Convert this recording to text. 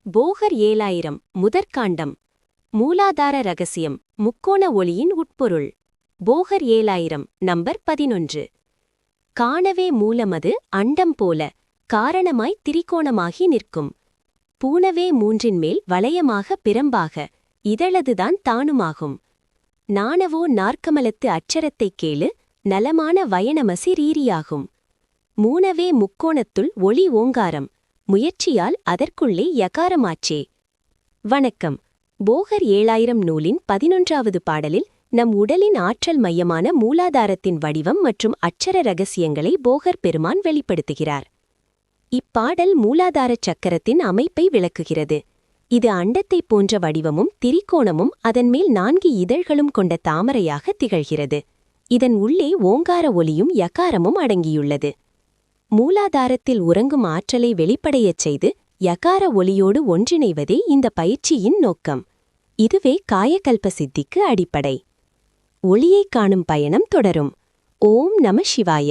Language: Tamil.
போகர் 7000 முதற்காண்டம் மூலாதார ரகசியம் முக்கோண ஒளியின் உட்பொருள் போகர் 7000 நம்பர் 11 காணவே மூலமது அண்டம் போல காரணமாய் திரிகோணமாகி நிற்கும் பூணவே மூன்றின் மேல் வளையமாக பிரம்பாக இதழதுதான் தானுமாகும் நாணவோ நாற்கமலத்து அச்சரத்தைக் கேளு நலமான வயனமசி ரீரியாகும் மூணவே முக்கோணத்துள் ஒளி ஓங்காரம் முயற்சியால் அதற்குள்ளே யகாரமாச்சே. வணக்கம். போகர் 7000 நூலின் 11வது பாடலில் நம் உடலின் ஆற்றல் மையமான மூலாதாரத்தின் வடிவம் மற்றும் அட்சர ரகசியங்களை போகர் பெருமான் வெளிப்படுத்துகிறார். இப்பாடல் மூலாதாரச் சக்கரத்தின் அமைப்பை விளக்குகிறது. இது அண்டத்தைப் போன்ற வடிவமும் திரிகோணமும் அதன்மேல் 4 இதழ்களும் கொண்ட தாமரையாக திகழ்கிறது. இதன் உள்ளே ஓங்கார ஒலியும் யகாரமும் அடங்கியுள்ளது. மூலாதாரத்தில் உறங்கும் ஆற்றலை வெளிப்படையச் செய்து யகார ஒலியோடு ஒன்றிணைவதே இந்த பயிற்சியின் நோக்கம். இதுவே காயகல்ப சித்திக்கு அடிப்படை. ஒளியைக் காணும் பயணம் தொடரும். ஓம் நம சிவாய.